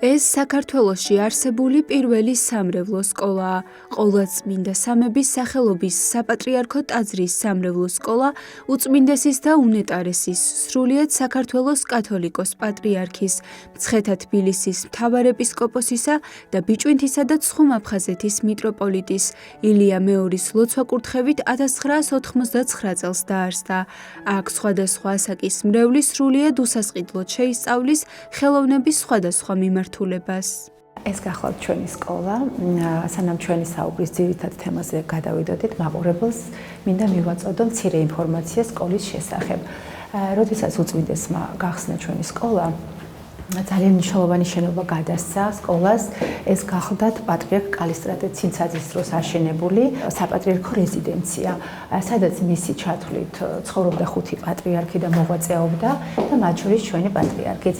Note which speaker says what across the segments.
Speaker 1: ეს საქართველოში არსებული პირველი სამრევლო სკოლაა. ყოვლადწმინდა სამების სახელობის საპატრიარქო ტაძრის სამრევლო სკოლა უწმინდესის და უნეტარესის, სრულიად საქართველოს კათოლიკოს პატრიარქის, მცხეთა თბილისის მთავარეპისკოპოსისა და ბიჭვინთისა და ცხუმ-აფხაზეთის მიტროპოლიტის ილია მეორის ლოცვა-კურთხევით 1999 წელს დაარსდა. აქ სხვადასხვა ასაკის მრევლის სრულიად უსასყიდლოდ შეისწავლის ხელოვნების სხვადასხვა მიმართულებას.
Speaker 2: ეს გახლავთ ჩვენი სკოლა. სანამ ჩვენი საუბრის ძირითად თემაზე გადავიდოდით, მაყურებელს მინდა მივაწოდო მცირე ინფორმაცია სკოლის შესახებ. როდესაც უწმინდესმა გახსნა ჩვენი სკოლა, ძალიან მნიშვნელოვანი შენობა გადასცა სკოლას. ეს გახლდათ პატრიარქ კალისტრატე ცინცაძის დროს აშენებული საპატრიარქო რეზიდენცია, სადაც მისი ჩათვლით ცხოვრობდა 5 პატრიარქი და მოღვაწეობდა და მათ შორის ჩვენი პატრიარქიც.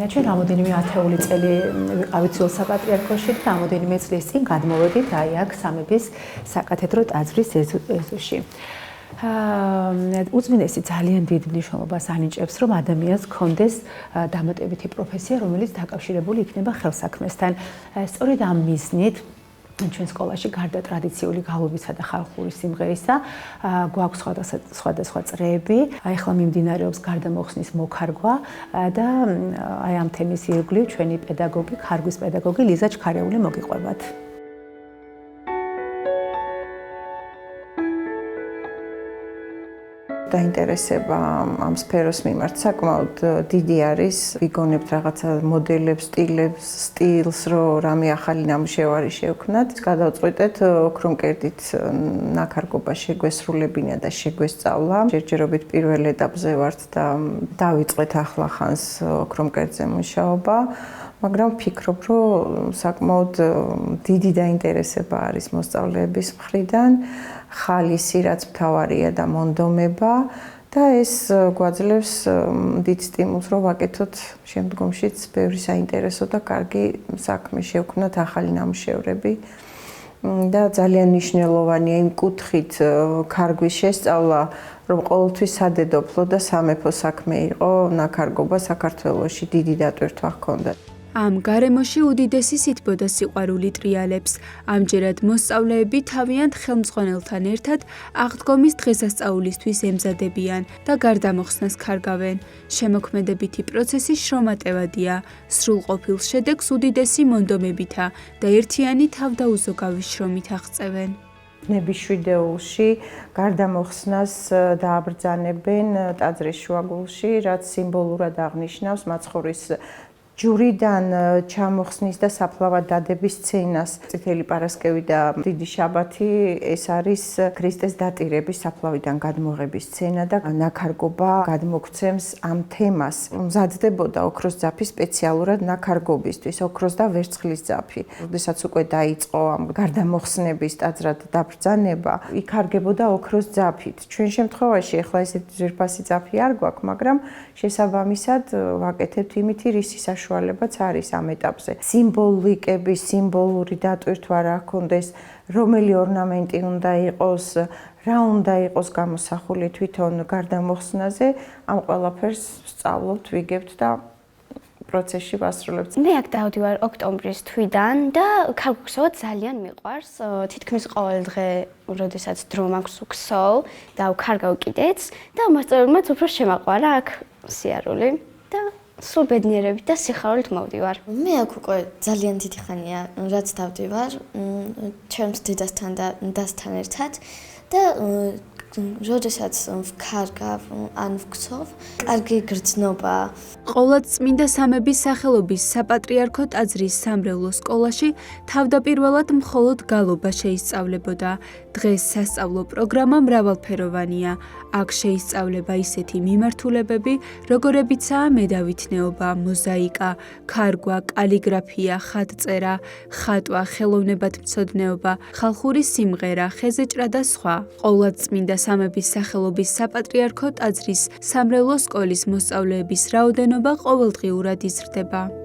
Speaker 2: ჩვენ რამოდენიმე ათეული წელი ვიყავით ძველ საპატრიარქოში და რამოდენიმე წლის წინ გადმოვედით აი აქ სამების საკათედრო ტაძრის ეზოში. უწმინდესი ძალიან დიდ მნიშვნელობას ანიჭებს, რომ ადამიანს ჰქონდეს დამატებითი პროფესია, რომელიც დაკავშირებული იქნება ხელსაქმესთან. სწორედ ამ მიზნით ჩვენ სკოლაში გარდა ტრადიციული გალობისა და ხალხური სიმღერისა გვაქვს სხვადასხვა წრეები. ახლა მიმდინარეობს გარდამოხსნის მოქარგვა და აი ამ თემის ირგვლივ ჩვენი პედაგოგი, ქარგვის პედაგოგი ლიზა ჩქარეული მოგიყვებათ.
Speaker 3: დაინტერესება ამ სფეროს მიმართ საკმაოდ დიდი არის. ვიგონებთ რაღაცა მოდელებს, სტილს, რომ რამე ახალი ნამუშევარი შევქმნათ. გადავწყვიტეთ ოქრომკერდით ნაქარგობა შეგვესრულებინა და შეგვესწავლა. ჯერჯერობით პირველ ეტაპზე ვართ და დავიწყეთ ახლახანს ოქრომკერდზე მუშაობა. მაგრამ ვფიქრობ, რომ საკმაოდ დიდი დაინტერესება არის მოსწავლეების მხრიდან. ხალისი რაც მთავარია და მონდომება და ეს გვაძლევს დიდ სტიმულს რომ ვაკეთოთ შემდგომშიც ბევრი საინტერესო და კარგი საქმე შევქმნათ ახალი ნამუშევრები და ძალიან მნიშვნელოვანია იმ კუთხით ქარგვის შესწავლა რომ ყოველთვის სადედოფლო და სამეფო საქმე იყო ნაქარგობა საქართველოში დიდი დატვირთვა ჰქონდა.
Speaker 1: ამ გარემოში უდიდესი სითბო და სიყვარული ტრიალებს. ამჯერად მოსწავლეები თავიანთ ხელმძღვანელთან ერთად აღდგომის დღესასწაულისთვის ემზადებიან და გარდამოხსნას ქარგავენ. შემოქმედებითი პროცესი შრომატევადია, სრულყოფილ შედეგს უდიდესი მონდომებითა და ერთიანი თავდაუზოგავი შრომით აღწევენ.
Speaker 3: ნებიშვიდეულში გარდამოხსნას დააბრძანებენ ტაძრის შუაგულში, რაც სიმბოლურად აღნიშნავს მაცხოვრის ჯვრიდან ჩამოხსნის და საფლავად დადების სცენას. წითელი პარასკევი და დიდი შაბათი ეს არის ქრისტეს დატირების საფლავიდან გადმოღების სცენა და ნაქარგობა გადმოგცემს ამ თემას. მზადდებოდა ოქროს ძაფი სპეციალურად ნაქარგობისთვის, ოქროს და ვერცხლის ძაფი. როდესაც უკვე დაიწყო ამ გარდამოხსნების ტაძრად დაბრძანება, იქარგებოდა ოქროს ძაფით. ჩვენ შემთხვევაში ახლა ესეთი ძვირფასი ძაფი არ გვაქვს, მაგრამ შესაბამისად ვაკეთებთ იმითი რისი საშუალებაც არის ამ ეტაპზე. სიმბოლიკების, სიმბოლური დატვირთვა რა ჰქონდეს, რომელი ორნამენტი უნდა იყოს, რა უნდა იყოს გამოსახული თვითონ გარდამოხსნაზე, ამ ყველაფერს ვსწავლობთ, ვიგებთ და პროცესში ვასრულებთ.
Speaker 4: მე აქ დავდივარ ოქტომბრის თვიდან და ქარგვა ძალიან მიყვარს. თითქმის ყოველ დღე, როდესაც დრო მაქვს ვქსოვ და ვქარგავ კიდეც და მასწავლებელმაც უფრო შემაყვარა აქ სიარული და სულ ბედნიერებით და სიხარულით მოვდივარ.
Speaker 5: მე აქ უკვე ძალიან დიდი ხანია, რაც დავდივარ ჩემს დედასთან და დასთან ერთად და როდესაც ვქარგავ ან ვქცოვ, კარგი გრძნობა.
Speaker 1: ყოვლადწმინდა სამების სახელობის საპატრიარქო ტაძრის სამრევლო სკოლაში თავდაპირველად მხოლოდ გალობა შეისწავლებოდა. დღეს სასწავლო პროგრამა მრავალფეროვანია. აქ შეისწავლება ისეთი მიმართულებები, როგორებიცაა მედავითნეობა, მოზაიკა, ქარგვა, კალიგრაფია, ხატწერა, ხატვა, ხელოვნებათმცოდნეობა, ხალხური სიმღერა, ხეზეჭრა და სხვა. ყოვლადწმინდა სამების სახელობის საპატრიარქო ტაძრის სამრევლო სკოლის მოსწავლეების რაოდენობა ყოველდღიურად იზრდება.